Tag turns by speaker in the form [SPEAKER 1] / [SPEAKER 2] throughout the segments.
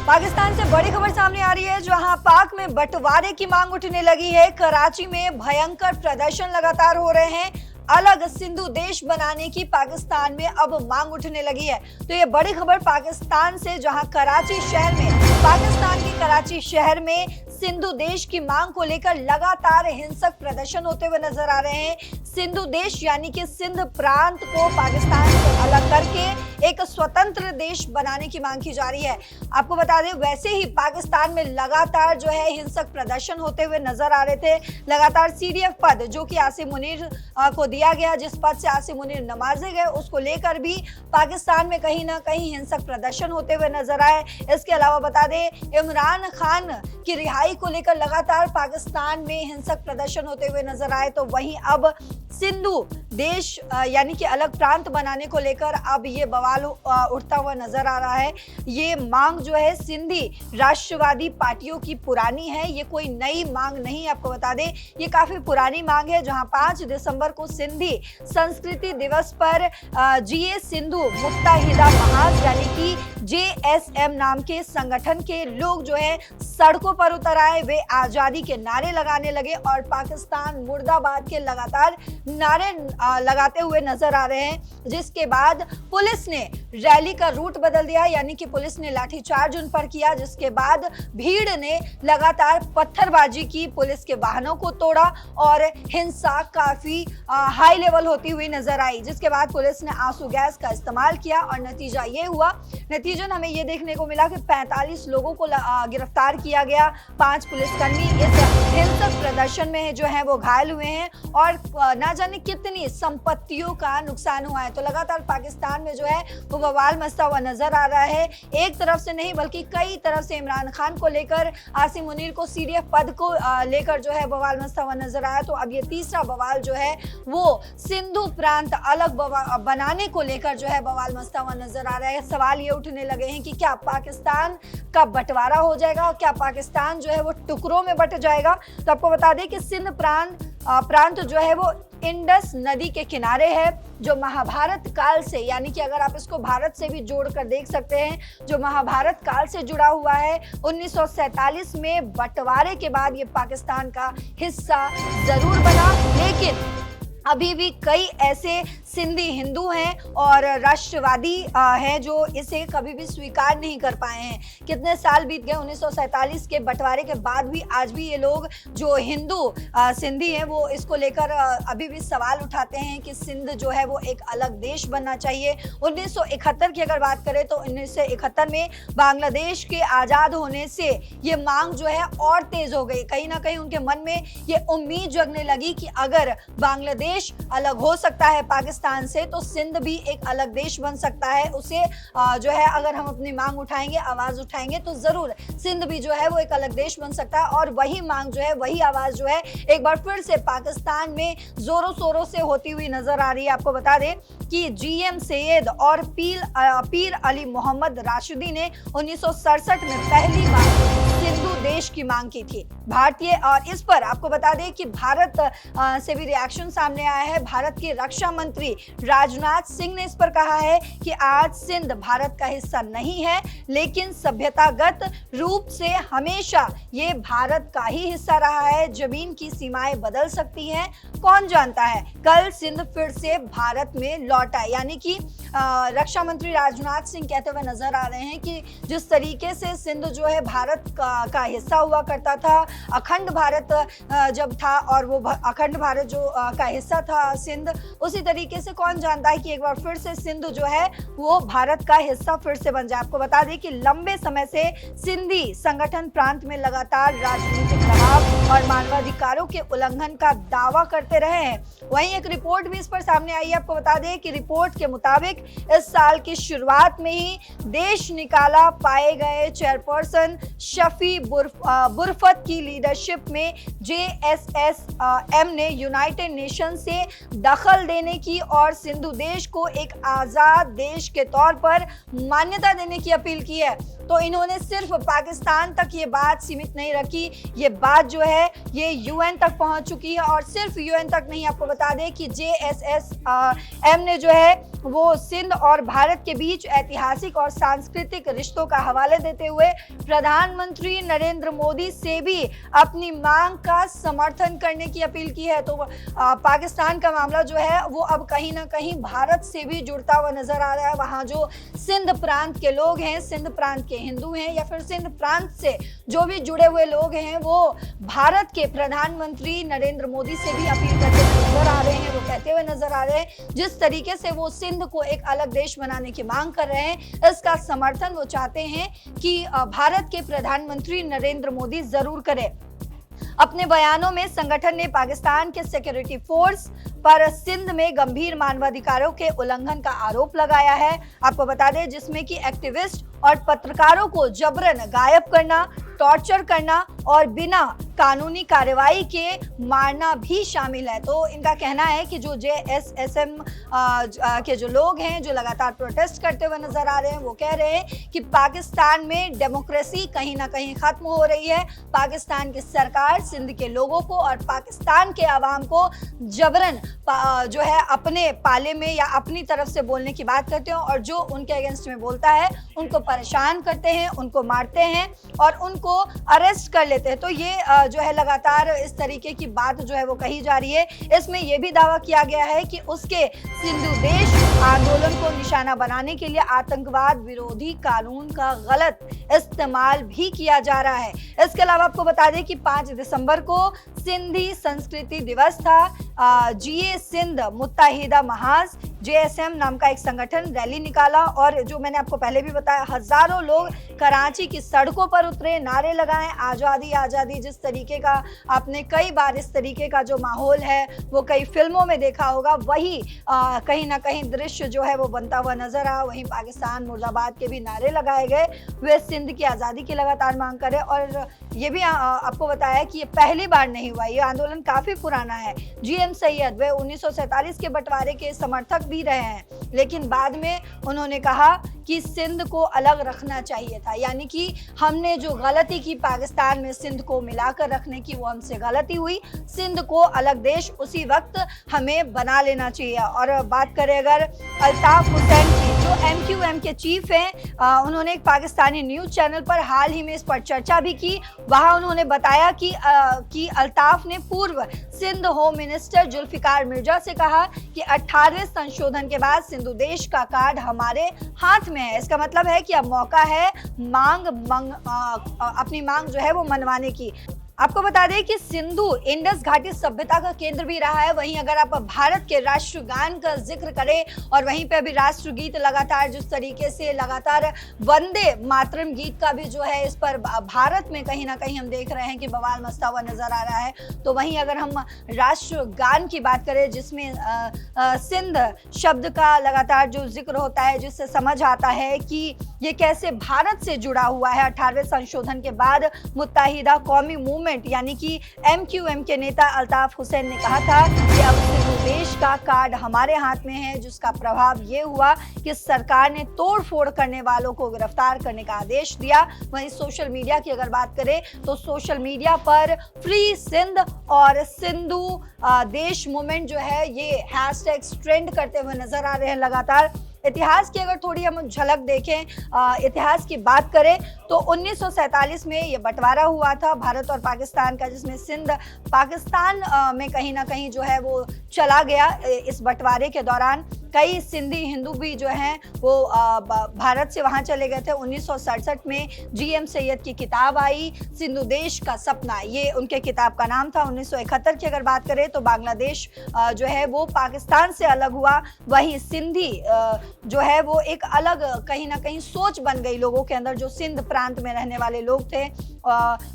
[SPEAKER 1] पाकिस्तान से बड़ी खबर सामने आ रही है, जहां पाक में बंटवारे की मांग उठने लगी है। कराची में भयंकर प्रदर्शन लगातार हो रहे हैं। अलग सिंधु देश बनाने की पाकिस्तान में अब मांग उठने लगी है। तो ये बड़ी खबर पाकिस्तान से, जहां पाकिस्तान के कराची शहर में सिंधु देश की मांग को लेकर लगातार हिंसक प्रदर्शन होते हुए नजर आ रहे हैं। सिंधु देश यानी कि सिंध प्रांत को पाकिस्तान से अलग करके एक स्वतंत्र देश बनाने की मांग की जा रही है। आपको बता दें, वैसे ही पाकिस्तान में लगातार जो है हिंसक प्रदर्शन होते हुए नजर आ रहे थे। लगातार CDF पद जो कि आसिम मुनीर को दिया गया, जिस पद से आसिम मुनीर नवाजे गए, उसको लेकर भी पाकिस्तान में कहीं ना कहीं हिंसक प्रदर्शन होते हुए नजर आए। इसके अलावा बता दें, इमरान खान की रिहाई को लेकर लगातार पाकिस्तान में हिंसक प्रदर्शन होते हुए नजर आए। तो वहीं अब सिंधु देश यानी कि अलग प्रांत बनाने को लेकर अब ये बवाल उठता हुआ नजर आ रहा है। ये मांग जो है सिंधी राष्ट्रवादी पार्टियों की पुरानी है, ये कोई नई मांग नहीं। आपको बता दें, ये काफी पुरानी मांग है। जहां 5 दिसंबर को सिंधी संस्कृति दिवस पर GA सिंधु मुत्तहिदा महाज यानी कि JSM नाम के संगठन के लोग जो है सड़कों पर उतर आए। वे आजादी के नारे लगाने लगे और पाकिस्तान मुर्दाबाद के लगातार नारे लगाते हुए नजर आ रहे हैं। जिसके बाद पुलिस ने रैली का रूट बदल दिया, यानी कि पुलिस ने लाठीचार्ज उन पर किया। जिसके बाद भीड़ ने लगातार पत्थरबाजी की, पुलिस के वाहनों को तोड़ा और हिंसा काफी हाई लेवल होती हुई नजर आई। जिसके बाद पुलिस ने आंसू गैस का इस्तेमाल किया और नतीजा ये हुआ, नतीजन हमें ये देखने को मिला कि 45 लोगों को गिरफ्तार किया गया। 5 पुलिसकर्मी इस हिंसक प्रदर्शन में जो है वो घायल हुए हैं और ना जाने कितनी संपत्तियों का नुकसान हुआ है। तो लगातार पाकिस्तान में जो है वो बवाल मचता हुआ नजर आ रहा है। एक तरफ से नहीं बल्कि कई तरफ से इमरान खान को लेकर, आसिम मुनीर को CDF पद को लेकर जो है बवाल मचता हुआ नजर आया। तो अब ये तीसरा बवाल जो है वो सिंधु प्रांत अलग बनाने को लेकर जो है बवाल मचता हुआ नजर आ रहा है। सवाल ये उठने लगे हैं कि क्या पाकिस्तान का बंटवारा हो जाएगा, क्या पाकिस्तान जो है वो टुकड़ों में बंट जाएगा। तो आपको बता दें कि सिंध प्रांत जो है वो इंडस नदी के किनारे है, जो महाभारत काल से, यानी कि अगर आप इसको भारत से भी जोड़कर देख सकते हैं, जो महाभारत काल से जुड़ा हुआ है। 1947 में बंटवारे के बाद ये पाकिस्तान का हिस्सा जरूर बना, लेकिन अभी भी कई ऐसे सिंधी हिंदू हैं और राष्ट्रवादी हैं जो इसे कभी भी स्वीकार नहीं कर पाए हैं। कितने साल बीत गए 1947 के बंटवारे के बाद भी, आज भी ये लोग जो हिंदू सिंधी हैं वो इसको लेकर अभी भी सवाल उठाते हैं कि सिंध जो है वो एक अलग देश बनना चाहिए। 1971 की अगर बात करें तो 1971 में बांग्लादेश के आज़ाद होने से ये मांग जो है और तेज हो गई। कहीं ना कहीं उनके मन में ये उम्मीद जगने लगी कि अगर बांग्लादेश अलग हो सकता है पाकिस्तान से, तो सिंध भी एक अलग देश बन सकता है। उसे जो है अगर हम अपनी मांग उठाएंगे, आवाज उठाएंगे, तो जरूर सिंध भी जो है वो एक अलग देश बन सकता है। और वही मांग जो है, वही आवाज जो है एक बार फिर से पाकिस्तान में जोरों शोरों से होती हुई नजर आ रही है। आपको बता दें कि GM सैयद और पीर अली मोहम्मद राशिदी ने 1967 में पहली बार सिंधु देश की मांग की थी भारतीय। और इस पर आपको बता दें कि भारत से भी रिएक्शन सामने आया है। भारत के रक्षा मंत्री राजनाथ सिंह ने इस पर कहा है कि आज सिंध भारत का हिस्सा नहीं है, लेकिन सभ्यतागत रूप से हमेशा ये भारत का ही हिस्सा रहा है। जमीन की सीमाएं बदल सकती हैं, कौन जानता है कल सिंध फिर से भारत में लौट आए। यानी कि रक्षा मंत्री राजनाथ सिंह कहते हुए नजर आ रहे हैं कि जिस तरीके से सिंध जो है भारत का हिस्सा हुआ करता था, अखंड भारत जब था और वो अखंड भारत जो का हिस्सा था सिंध, उसी तरीके से कौन जानता है कि एक बार फिर से सिंध जो है वो भारत का हिस्सा फिर से बन जाए। आपको बता दें कि लंबे समय से सिंधी संगठन प्रांत में लगातार राजनीतिक दबाव और मानवाधिकारों के उल्लंघन का दावा करते रहे हैं। वहीं एक रिपोर्ट भी इस पर सामने आई है। आपको बता दें कि रिपोर्ट के मुताबिक इस साल की शुरुआत में ही देश निकाला पाए गए चेयरपर्सन शफी बुरफत की लीडरशिप में JSSM ने यूनाइटेड नेशन से दखल देने की और सिंधु देश को एक आजाद देश के तौर पर मान्यता देने की अपील की है। तो इन्होंने सिर्फ पाकिस्तान तक ये बात सीमित नहीं रखी, ये बात जो है ये यूएन तक पहुंच चुकी है। और सिर्फ यूएन तक नहीं, आपको बता दें कि JSSM ने जो है वो सिंध और भारत के बीच ऐतिहासिक और सांस्कृतिक रिश्तों का हवाले देते हुए प्रधानमंत्री नरेंद्र मोदी से भी अपनी मांग का समर्थन करने की अपील की है। तो पाकिस्तान का मामला जो है वो अब कहीं ना कहीं भारत से भी जुड़ता हुआ नजर आ रहा है। वहां जो सिंध प्रांत के लोग हैं, सिंध प्रांत के हिंदू हैं या फिर सिंध प्रांत से जो भी जुड़े हुए लोग हैं, वो भारत के प्रधानमंत्री नरेंद्र मोदी से भी अपील करते हुए नजर आ रहे हैं। वो कहते हुए नजर आ रहे हैं जिस तरीके से वो सिंध को एक अलग देश बनाने की मांग कर रहे हैं, इसका समर्थन वो चाहते हैं कि भारत के प्रधानमंत्री नरेंद्र मोदी जरूर करें। अपने बयानों में संगठन ने पाकिस्तान के सिक्योरिटी फोर्स पर सिंध में गंभीर मानवाधिकारों के उल्लंघन का आरोप लगाया है। आपको बता दें जिसमें कि एक्टिविस्ट और पत्रकारों को जबरन गायब करना, टॉर्चर करना और बिना कानूनी कार्रवाई के मारना भी शामिल है। तो इनका कहना है कि जो JSSM के जो लोग हैं जो लगातार प्रोटेस्ट करते हुए नजर आ रहे हैं, वो कह रहे हैं कि पाकिस्तान में डेमोक्रेसी कहीं ना कहीं खत्म हो रही है। पाकिस्तान की सरकार सिंध के लोगों को और पाकिस्तान के आवाम को जबरन जो है अपने पाले में या अपनी तरफ से बोलने की बात करते हैं और जो उनके अगेंस्ट में बोलता है उनको परेशान करते हैं, उनको मारते हैं और उनको अरेस्ट कर लेते हैं। तो ये जो है लगातार इस तरीके की बात जो है वो कही जा रही है। इसमें यह भी दावा किया गया है कि उसके सिंधु देश आंदोलन को निशाना बनाने के लिए आतंकवाद विरोधी कानून का गलत इस्तेमाल भी किया जा रहा है। इसके अलावा आपको बता दें कि 5 दिसंबर को सिंधी संस्कृति दिवस था। GA सिंध मुत्ताहिदा महाज JSM नाम का एक संगठन रैली निकाला और जो मैंने आपको पहले भी बताया, हजारों लोग कराची की सड़कों पर उतरे, नारे लगाए आज़ादी आज़ादी। जिस तरीके का आपने कई बार इस तरीके का जो माहौल है वो कई फिल्मों में देखा होगा, वही कहीं ना कहीं दृश्य जो है वो बनता हुआ नजर आया। वहीं पाकिस्तान मुर्दाबाद के भी नारे लगाए गए। वे सिंध की आज़ादी की लगातार मांग करें और ये भी आपको बताया कि ये पहली बार नहीं हुआ, ये आंदोलन काफी पुराना है। GM सैयद वे 1947 के बंटवारे के समर्थक भी रहे हैं, लेकिन बाद में उन्होंने कहा कि सिंध को अलग रखना चाहिए था, यानी कि हमने जो गलती की पाकिस्तान में सिंध को मिलाकर रखने की, वो हमसे गलती हुई। सिंध को अलग देश उसी वक्त हमें बना लेना चाहिए। और बात करें अगर अल्ताफ हुसैन की, जो MQM के चीफ हैं, उन्होंने एक पाकिस्तानी न्यूज चैनल पर हाल ही में इस पर चर्चा भी की। वहां उन्होंने बताया कि अल्ताफ ने पूर्व सिंध होम मिनिस्टर जुल्फिकार मिर्जा से कहा कि 18वें संशोधन के बाद सिंधु देश का कार्ड हमारे हाथ में है। इसका मतलब है कि अब मौका है अपनी मांग जो है वो मनवाने की। आपको बता दें कि सिंधु इंडस घाटी सभ्यता का केंद्र भी रहा है। वहीं अगर आप भारत के राष्ट्रगान का जिक्र करें और वहीं पे अभी राष्ट्रगीत लगातार जिस तरीके से लगातार वंदे मातरम गीत का भी जो है इस पर भारत में कहीं ना कहीं हम देख रहे हैं कि बवाल मचता हुआ नजर आ रहा है। तो वहीं अगर हम राष्ट्रगान की बात करें जिसमें सिंध शब्द का लगातार जो जिक्र होता है, जिससे समझ आता है कि ये कैसे भारत से जुड़ा हुआ है। 18वें संशोधन के बाद मुत्ताहिदा कौमी मूवमेंट यानी कि MQM के नेता अल्ताफ हुसैन ने कहा था कि अब सिंधु देश का कार्ड हमारे हाथ में है, जिसका प्रभाव ये हुआ कि सरकार ने तोड़ फोड़ करने वालों को गिरफ्तार करने का आदेश दिया। वहीं सोशल मीडिया की अगर बात करें तो सोशल मीडिया पर फ्री सिंध और सिंधु देश मूवमेंट जो है ये हैशटैग्स ट्रेंड करते हुए नजर आ रहे हैं लगातार। इतिहास की अगर थोड़ी हम झलक देखें, इतिहास की बात करें तो 1947 में ये बंटवारा हुआ था भारत और पाकिस्तान का, जिसमें सिंध पाकिस्तान में कहीं ना कहीं जो है वो चला गया। इस बंटवारे के दौरान कई सिंधी हिंदू भी जो हैं वो भारत से वहां चले गए थे। 1967 में GM सैयद की किताब आई सिंधु देश का सपना, ये उनके किताब का नाम था। 1971 की अगर बात करें तो बांग्लादेश जो है वो पाकिस्तान से अलग हुआ। वहीं सिंधी जो है वो एक अलग कहीं ना कहीं सोच बन गई लोगों के अंदर, जो सिंध प्रांत में रहने वाले लोग थे।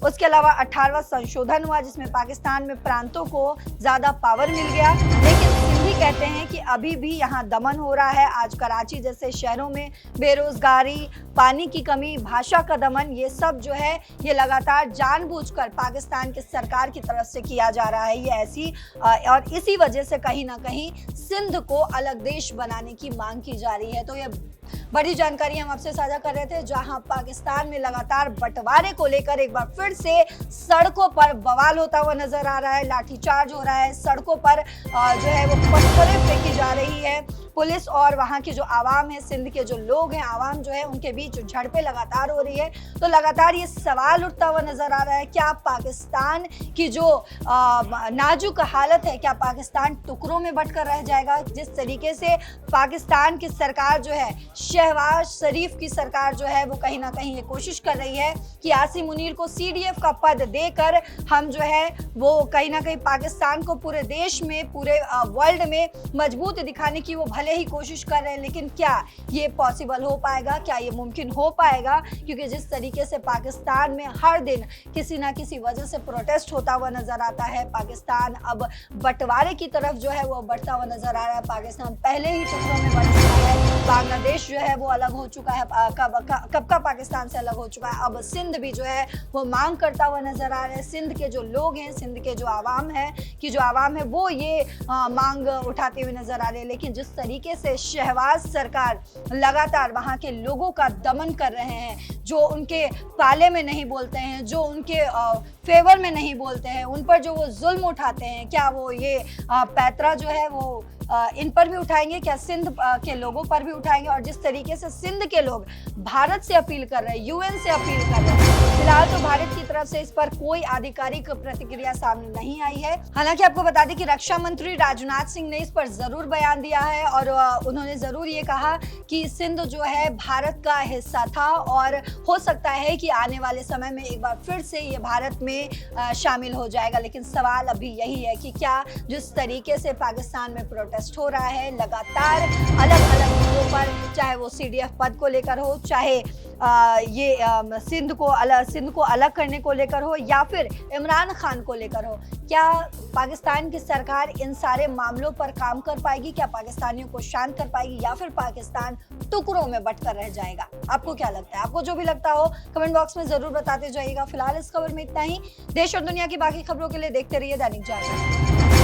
[SPEAKER 1] उसके अलावा 18वां संशोधन हुआ जिसमें पाकिस्तान में प्रांतों को ज्यादा पावर मिल गया, लेकिन सिंधी कहते हैं कि अभी भी यहाँ दमन हो रहा है। आज कराची जैसे शहरों में बेरोजगारी, पानी की कमी, भाषा का दमन, ये सब जो है ये लगातार जानबूझकर पाकिस्तान की सरकार की तरफ से किया जा रहा है। ये ऐसी और इसी वजह से कहीं ना कहीं सिंध को अलग देश बनाने की मांग की जा रही है। तो ये बड़ी जानकारी हम आपसे साझा कर रहे थे, जहां पाकिस्तान में लगातार बंटवारे को लेकर एक बार फिर से सड़कों पर बवाल होता हुआ नजर आ रहा है, लाठीचार्ज हो रहा है, सड़कों पर जो है वो पत्थरें फेंकी जा रही है। पुलिस और वहां की जो आवाम है, सिंध के जो लोग हैं, आवाम जो है, उनके बीच झड़पें लगातार हो रही है। तो लगातार ये सवाल उठता हुआ नजर आ रहा है, क्या पाकिस्तान की जो नाजुक हालत है, क्या पाकिस्तान टुकड़ों में बंटकर रह जाएगा? जिस तरीके से पाकिस्तान की सरकार जो है, शहबाज शरीफ की सरकार जो है, वो कहीं ना कहीं ये कोशिश कर रही है कि आसिम मुनीर को CDF का पद देकर हम जो है वो कहीं ना कहीं पाकिस्तान को पूरे देश में, पूरे वर्ल्ड में मजबूत दिखाने की वो भले ही कोशिश कर रहे हैं, लेकिन क्या ये पॉसिबल हो पाएगा? क्या ये मुमकिन हो पाएगा? क्योंकि जिस तरीके से पाकिस्तान में हर दिन किसी ना किसी वजह से प्रोटेस्ट होता हुआ नजर आता है, पाकिस्तान अब बंटवारे की तरफ जो है वो बढ़ता हुआ नजर आ रहा है। पाकिस्तान पहले ही टुकड़ों में बंट चुका है, बांग्लादेश जो है वो अलग हो चुका है, कब का पाकिस्तान से अलग हो चुका है। अब सिंध भी जो है वो मांग करता हुआ नजर आ रहा है। सिंध के जो लोग हैं, सिंध के जो आवाम है वो ये मांग उठाते हुए नजर आ रहे हैं। लेकिन जिस तरीके से शहबाज सरकार लगातार वहां के लोगों का दमन कर रहे हैं, जो उनके पाले में नहीं बोलते हैं, जो उनके फेवर में नहीं बोलते हैं, उन पर जो वो जुल्म उठाते हैं, क्या वो ये पैतरा जो है वो इन पर भी उठाएंगे? क्या सिंध के लोगों पर भी उठाएंगे? और जिस तरीके से सिंध के लोग भारत से अपील कर रहे हैं, UN से अपील कर रहे हैं, फिलहाल तो भारत की तरफ से इस पर कोई आधिकारिक प्रतिक्रिया सामने नहीं आई है। हालांकि आपको बता दें कि रक्षा मंत्री राजनाथ सिंह ने इस पर जरूर बयान दिया है और उन्होंने जरूर ये कहा कि सिंध जो है भारत का हिस्सा था और हो सकता है कि आने वाले समय में एक बार फिर से ये भारत में शामिल हो जाएगा। लेकिन सवाल अभी यही है कि क्या जिस तरीके से पाकिस्तान में प्रोटेस्ट हो रहा है लगातार अलग अलग मुद्दों पर, चाहे वो CDF पद को लेकर हो, चाहे ये सिंध को अलग करने को लेकर हो, या फिर इमरान खान को लेकर हो, क्या पाकिस्तान की सरकार इन सारे मामलों पर काम कर पाएगी? क्या पाकिस्तानियों को शांत कर पाएगी, या फिर पाकिस्तान टुकड़ों में बंटकर रह जाएगा? आपको क्या लगता है? आपको जो भी लगता हो कमेंट बॉक्स में जरूर बताते जाइएगा। फिलहाल इस खबर में इतना ही। देश और दुनिया की बाकी खबरों के लिए देखते रहिए दैनिक जागरण।